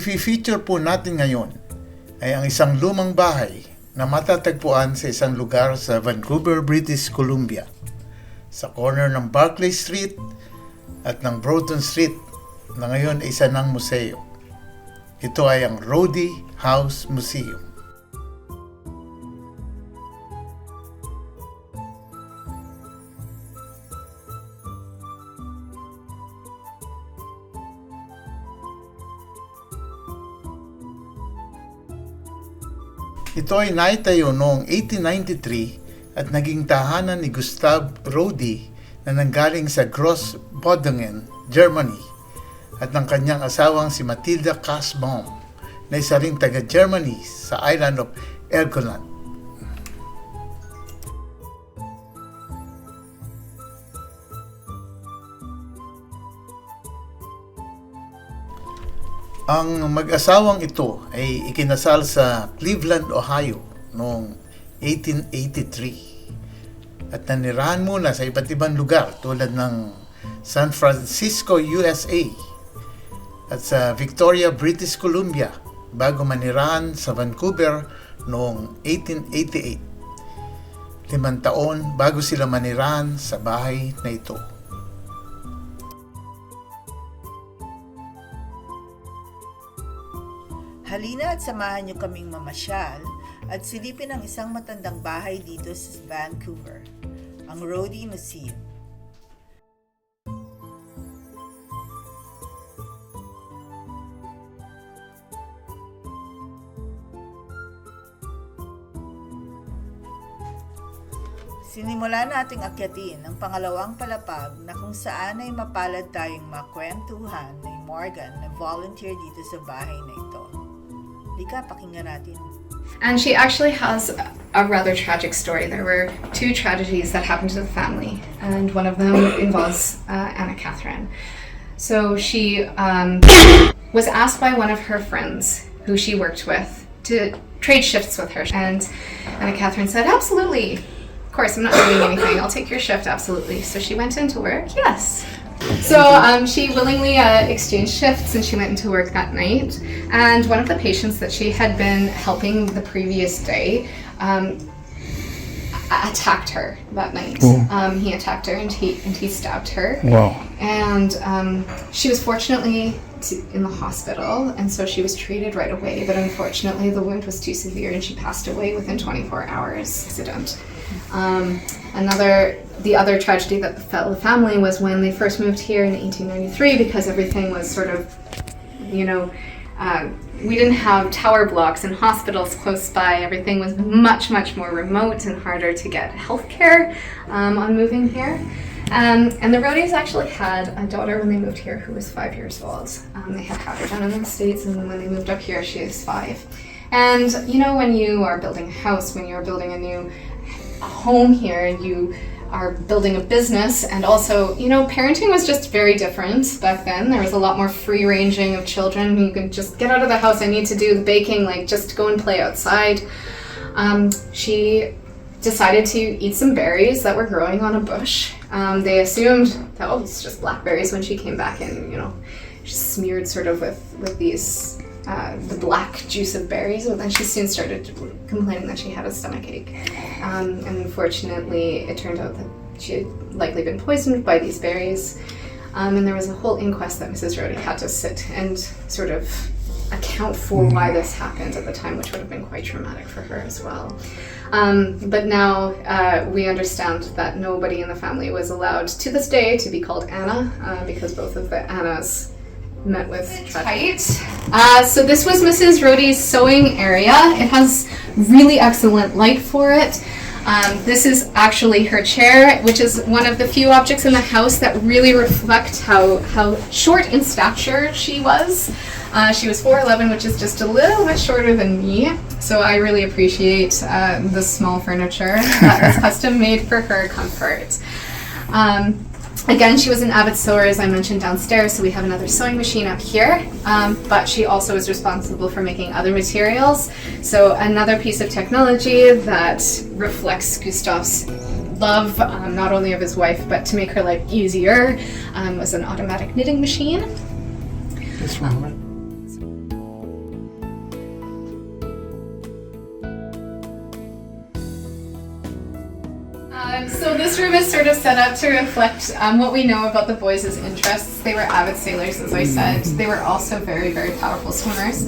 i-feature po natin ngayon ay ang isang lumang bahay na matatagpuan sa isang lugar sa Vancouver, British Columbia, sa corner ng Barclay Street at ng Broughton Street na ngayon ay isa ng museo. Ito ay ang Roedde House Museum. Ito ay naitayo noong 1893 at naging tahanan ni Gustav Roedde na nanggaling sa Grossbodungen, Germany, at ng kanyang asawang si Matilda Kasbaum na isa ring taga-Germany sa island of Helgoland. Ang mag-asawang ito ay ikinasal sa Cleveland, Ohio noong 1883 at nanirahan muna sa iba't ibang lugar tulad ng San Francisco, USA at sa Victoria, British Columbia bago manirahan sa Vancouver noong 1888. 5 taon bago sila manirahan sa bahay na ito. Halina at samahan niyo kaming mamasyal at silipin ang isang matandang bahay dito sa Vancouver, ang Roedde Museum. Sinimulan nating akyatin ang pangalawang palapag na kung saan ay mapalad tayong makwentuhan ni Morgan na volunteer dito sa bahay na ito. Lika, pakinggan natin. And she actually has a rather tragic story. There were 2 tragedies that happened to the family, and one of them involves Anna Catherine. So she was asked by one of her friends who she worked with to trade shifts with her, and Anna Catherine said, "Absolutely. Of course, I'm not doing anything. I'll take your shift, absolutely." So she went into work, yes. So she willingly exchanged shifts and she went into work that night. And one of the patients that she had been helping the previous day attacked her that night. He attacked her and he stabbed her. Wow. And she was fortunately in the hospital, and so she was treated right away. But unfortunately, the wound was too severe and she passed away within 24 hours. Accident. The other tragedy that befell the family was when they first moved here in 1893, because everything was sort of, we didn't have tower blocks and hospitals close by. Everything was much, much more remote and harder to get healthcare on moving here. And the Roeddes actually had a daughter when they moved here who was 5 years old. They had her down in the States, and then when they moved up here, she is 5. And when you are building a house, when you're building a new home here, you are building a business, and also, parenting was just very different back then. There was a lot more free ranging of children. You could just get out of the house, I need to do the baking, just go and play outside. She decided to eat some berries that were growing on a bush. They assumed that, it's just blackberries when she came back in, she smeared sort of with these the black juice of berries, and then she soon started complaining that she had a stomachache. And unfortunately, it turned out that she had likely been poisoned by these berries. And there was a whole inquest that Mrs. Roedde had to sit and sort of account for why this happened at the time, which would have been quite traumatic for her as well. But now we understand that nobody in the family was allowed to this day to be called Anna, because both of the Annas met with tragedy. So this was Mrs. Roedde's sewing area. It has really excellent light for it. This is actually her chair, which is one of the few objects in the house that really reflect how short in stature she was. She was 4'11", which is just a little bit shorter than me. So I really appreciate the small furniture that was custom made for her comfort. Again, she was an avid sewer, as I mentioned, downstairs, so we have another sewing machine up here, but she also is responsible for making other materials. So another piece of technology that reflects Gustav's love, not only of his wife, but to make her life easier, was an automatic knitting machine. This one. So this room is sort of set up to reflect what we know about the boys' interests. They were avid sailors, as I said. They were also very, very powerful swimmers.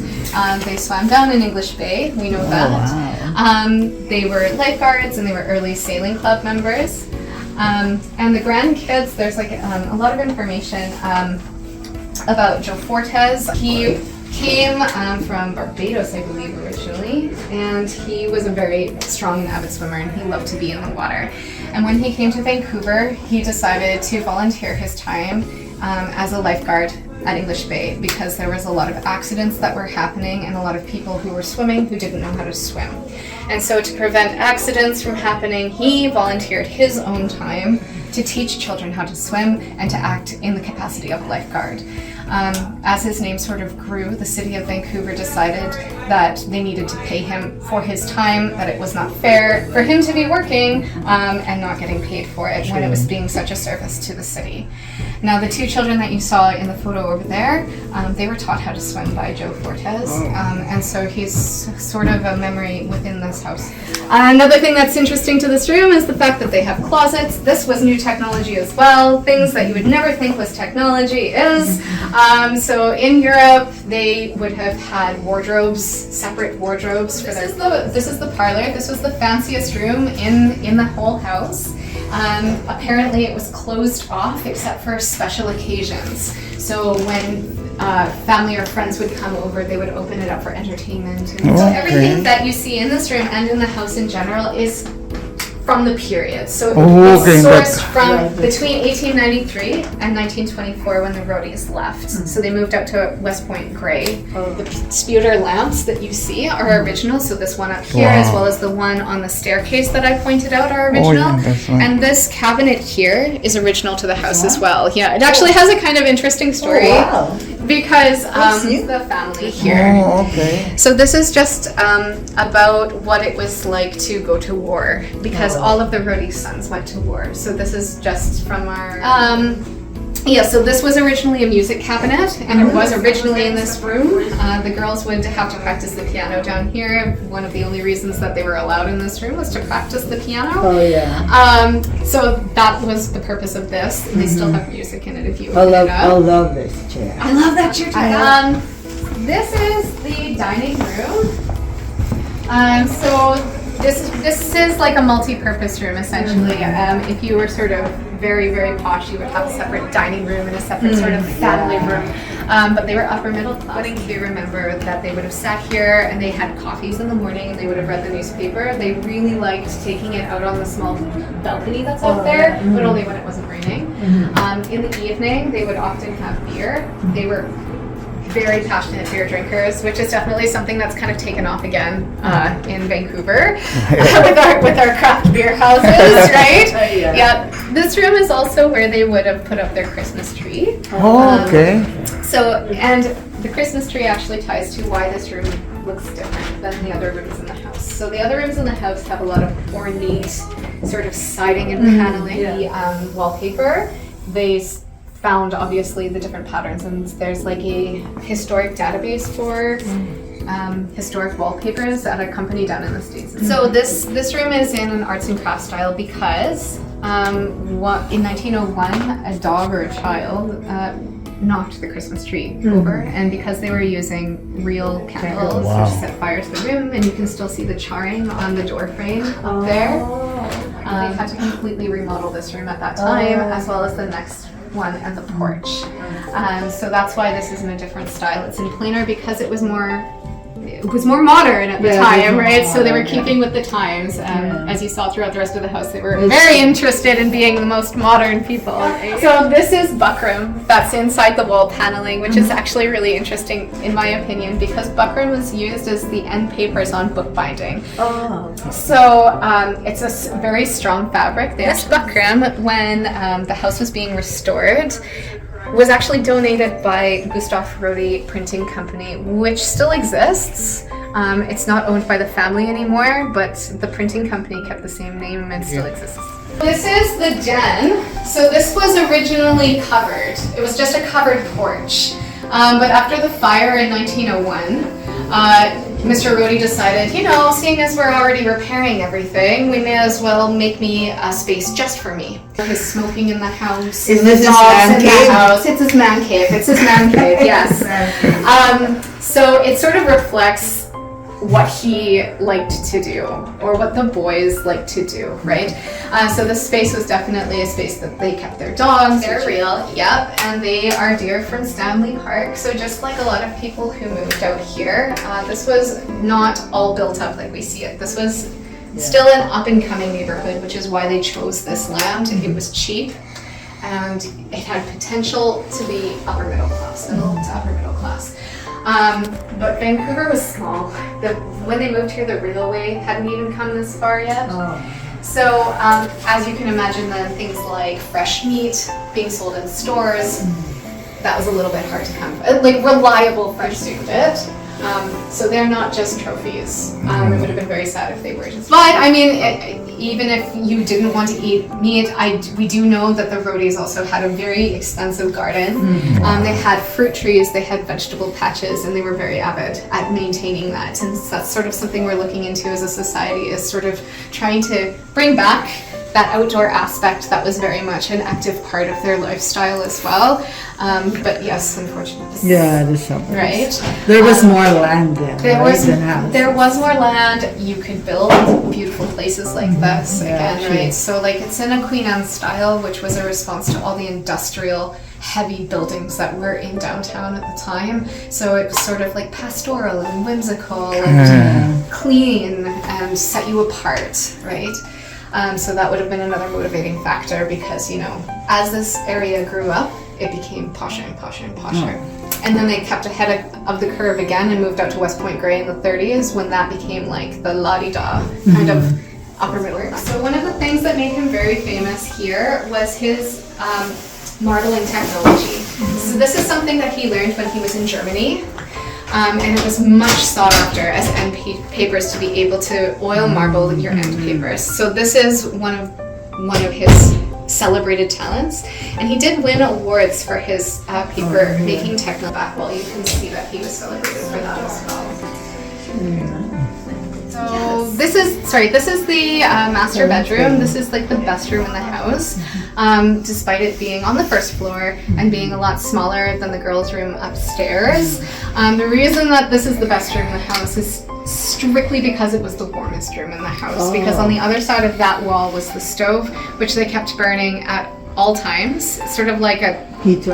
They swam down in English Bay, we know that. They were lifeguards and they were early sailing club members. And the grandkids, there's like a lot of information about Joe Fortes. He came from Barbados, I believe, originally, and he was a very strong and avid swimmer, and he loved to be in the water. And when he came to Vancouver, he decided to volunteer his time as a lifeguard at English Bay because there was a lot of accidents that were happening and a lot of people who were swimming who didn't know how to swim. And so to prevent accidents from happening, he volunteered his own time to teach children how to swim and to act in the capacity of lifeguard. As his name sort of grew, the city of Vancouver decided that they needed to pay him for his time, that it was not fair for him to be working and not getting paid for it when it was being such a service to the city. Now, the two children that you saw in the photo over there, they were taught how to swim by Joe Fortes, and so he's sort of a memory within this house. Another thing that's interesting to this room is the fact that they have closets. This was new technology as well. Things that you would never think was technology is. So in Europe, they would have had wardrobes, separate wardrobes. This is the parlor. This was the fanciest room in the whole house. Apparently it was closed off except for special occasions. So when family or friends would come over, they would open it up for entertainment. And so everything that you see in this room and in the house in general is from the period. So it's sourced from between 1893 and 1924 when the Roedies left. So they moved up to West Point Grey. The sputer lamps that you see are original. So this one up here as well as the one on the staircase that I pointed out are original. And this cabinet here is original to the house as well. Yeah, it actually has a kind of interesting story. Because the family here. So this is just about what it was like to go to war, because all of the Roedde sons went to war. So this is just from our so this was originally a music cabinet, and it was originally in this room. The girls would have to practice the piano down here. One of the only reasons that they were allowed in this room was to practice the piano. So that was the purpose of this. They still have music in it if you open it up. I love this chair. I love that chair too. This is the dining room. So this is like a multi-purpose room essentially. If you were sort of very, very posh, you would have a separate dining room and a separate sort of family room. But they were upper middle class. Wouldn't you remember that they would have sat here and they had coffees in the morning and they would have read the newspaper. They really liked taking it out on the small balcony that's out there, but only when it wasn't raining. In the evening, they would often have beer. They were very passionate beer drinkers, which is definitely something that's kind of taken off again in Vancouver with our craft beer houses, right? This room is also where they would have put up their Christmas tree. So, and the Christmas tree actually ties to why this room looks different than the other rooms in the house. So the other rooms in the house have a lot of ornate sort of siding and paneling wallpaper. They found obviously the different patterns, and there's like a historic database for historic wallpapers at a company down in the States. So this room is in an arts and crafts style because in 1901 a dog or a child knocked the Christmas tree over, and because they were using real candles which set fire to the room, and you can still see the charring on the door frame up there. They had to completely remodel this room at that time, as well as the next one and the porch. So that's why this is in a different style. It's in plainer because it was more modern at the time, right? So they were keeping with the times. As you saw throughout the rest of the house, they were very interested in being the most modern people. So this is buckram that's inside the wall paneling, which is actually really interesting in my opinion, because buckram was used as the end papers on bookbinding. So it's a very strong fabric. This buckram, when the house was being restored, was actually donated by Gustav Roedde Printing Company, which still exists. It's not owned by the family anymore, but the printing company kept the same name and still exists. This is the den. So this was originally covered. It was just a covered porch. But after the fire in 1901, Mr. Roedde decided, seeing as we're already repairing everything, we may as well make me a space just for me. His smoking in the house. Is this his man cave? It's his man cave. It's his man cave, yes. So it sort of reflects what he liked to do, or what the boys liked to do, right? So this space was definitely a space that they kept their dogs. They're real, yep, and they are deer from Stanley Park. So just like a lot of people who moved out here, this was not all built up like we see it. This was still an up-and-coming neighborhood, which is why they chose this land. It was cheap, and it had potential to be upper middle class, middle to upper middle class. But Vancouver was small. When they moved here, the railway hadn't even come this far yet. So as you can imagine, then things like fresh meat being sold in stores, that was a little bit hard to come by. Like reliable fresh food. So they're not just trophies. It would have been very sad if they were just. But I mean, even if you didn't want to eat meat, we do know that the Roeddes also had a very extensive garden. They had fruit trees, they had vegetable patches, and they were very avid at maintaining that. And that's sort of something we're looking into as a society, is sort of trying to bring back that outdoor aspect that was very much an active part of their lifestyle as well. But yes, unfortunately. Yeah, the suburbs. Right? There was more land then, There was more land. You could build beautiful places like this again, right? So like it's in a Queen Anne style, which was a response to all the industrial heavy buildings that were in downtown at the time. So it was sort of like pastoral and whimsical and clean and set you apart, right? So that would have been another motivating factor, because, as this area grew up, it became posher and posher and posher. And then they kept ahead of the curve again and moved out to West Point Grey in the 30s, when that became like the la-di-da kind of upper middle class. So one of the things that made him very famous here was his marbling technology. So this is something that he learned when he was in Germany. And it was much sought after as end papers, to be able to oil marble your end papers. So this is one of his celebrated talents, and he did win awards for his paper making technique back. Well, you can see that he was celebrated for that as well. So this is the master bedroom. This is like the best room in the house, despite it being on the first floor and being a lot smaller than the girls' room upstairs. The reason that this is the best room in the house is strictly because it was the warmest room in the house, because on the other side of that wall was the stove, which they kept burning at all times, sort of like a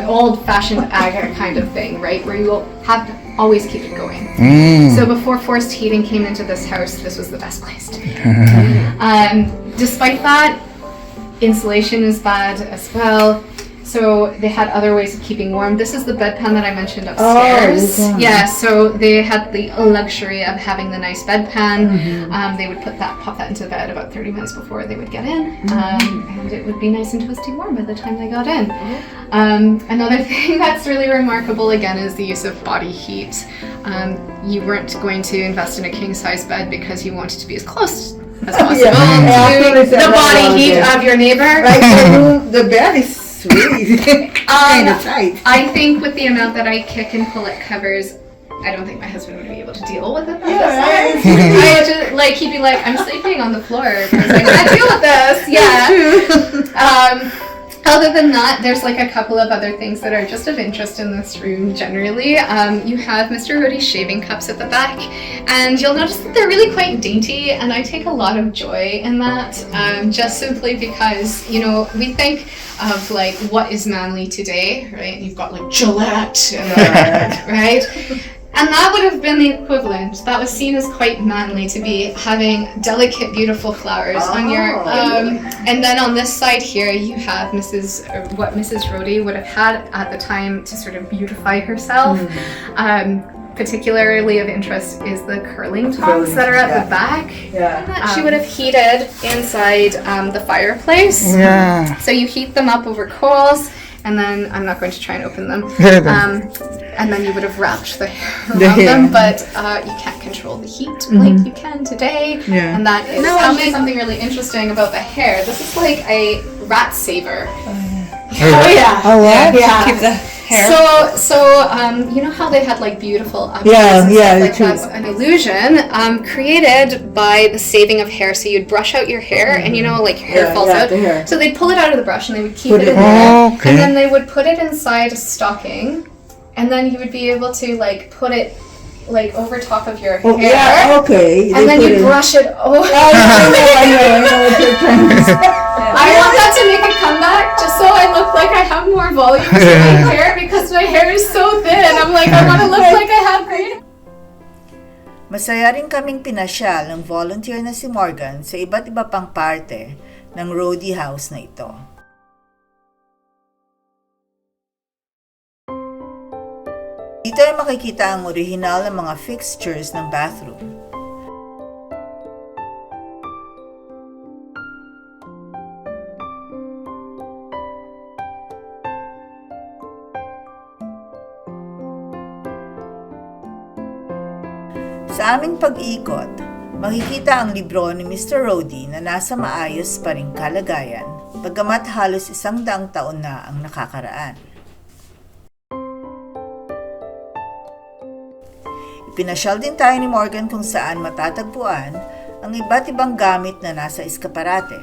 old-fashioned aga kind of thing, right, where you have to always keep it going. So before forced heating came into this house, this was the best place to be. Despite that, insulation is bad as well. So they had other ways of keeping warm. This is the bedpan that I mentioned upstairs. So they had the luxury of having the nice bedpan. They would pop that into bed about 30 minutes before they would get in, and it would be nice and toasty warm by the time they got in. Another thing that's really remarkable again is the use of body heat. You weren't going to invest in a king-size bed because you wanted to be as close as possible to the body heat of your neighbor. The bed is really kind of tight. I think with the amount that I kick and pull at covers, I don't think my husband would be able to deal with it. I just, like, he'd be like, I'm sleeping on the floor because I can't deal with this. Other than that, there's like a couple of other things that are just of interest in this room generally. You have Mr. Roedde's shaving cups at the back, and you'll notice that they're really quite dainty, and I take a lot of joy in that, just simply because, we think of like what is manly today, right? You've got like Gillette, right? And that would have been the equivalent. That was seen as quite manly, to be having delicate, beautiful flowers on your. And then on this side here, you have what Mrs. Roedde would have had at the time to sort of beautify herself. Particularly of interest is the curling tongs that are at the back. That she would have heated inside the fireplace. So you heat them up over coals. And then I'm not going to try and open them. And then you would have wrapped the hair around them, but you can't control the heat like you can today. And that is something really interesting about the hair. This is like a rat saver. Oh, what? Yeah. hair? You know how they had like beautiful updos Yeah, and yeah, stuff like true. that's an illusion created by the saving of hair. So you'd brush out your hair, and you know, like your hair Yeah, falls yeah, out. the hair. So they'd pull it out of the brush and they would keep Put it it in in. there, Okay. and then they would put it inside a stocking, and then you would be able to like put it like over top of your Oh, hair, yeah, okay. and then put you it- brush it over. I know what you're trying to say. I want that to make a comeback just so I look like I have more volume to my hair because my hair is so thin. I'm like, I want to look like I have great. Masaya rin kaming pinasyal ng volunteer na si Morgan sa iba't iba pang parte ng Roedde House na ito. Dito ay makikita ang orihinal na mga fixtures ng bathroom. Sa aming pag-ikot, makikita ang libro ni Mr. Roedde na nasa maayos pa ring kalagayan, bagamat halos 100 taon na ang nakakaraan. Ipinasyal din tayo ni Morgan kung saan matatagpuan ang iba't ibang gamit na nasa eskaparate.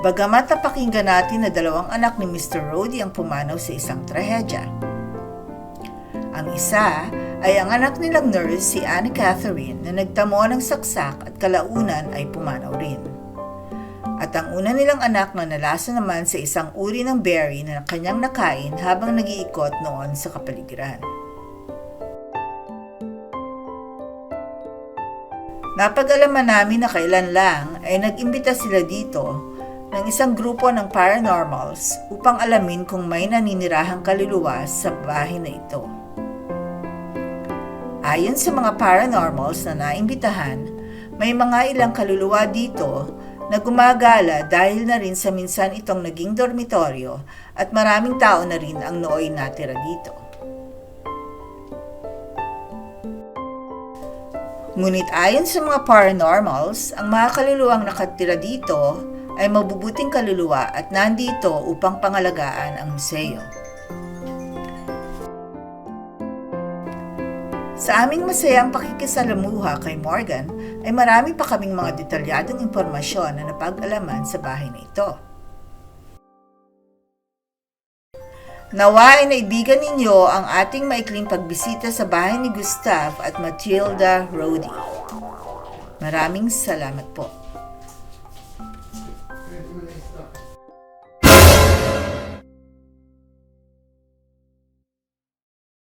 Bagamat napakinggan natin na 2 anak ni Mr. Roedde ang pumanaw sa isang trahedya. Ang isa ay ang anak nilang nurse si Anne Catherine na nagtamo ng saksak at kalaunan ay pumanaw rin. At ang una nilang anak na nalasa naman sa isang uri ng berry na kanyang nakain habang nag-iikot noon sa kapaligiran. Napag-alaman namin na kailan lang ay nag-imbita sila dito ng isang grupo ng paranormals upang alamin kung may naninirahang kaluluwa sa bahay na ito. Ayon sa mga paranormals na naimbitahan, may mga ilang kaluluwa dito na gumagala dahil na rin sa minsan itong naging dormitoryo at maraming tao na rin ang nooy natira dito. Ngunit ayon sa mga paranormals, ang mga kaluluwang nakatira dito ay mabubuting kaluluwa at nandito upang pangalagaan ang museo. Sa aming masayang pakikisalamuha kay Morgan ay marami pa kaming mga detalyadong impormasyon na napag-alaman sa bahay na ito. Nawa ay naibigan ninyo ang ating maikling pagbisita sa bahay ni Gustav at Matilda Roedde. Maraming salamat po.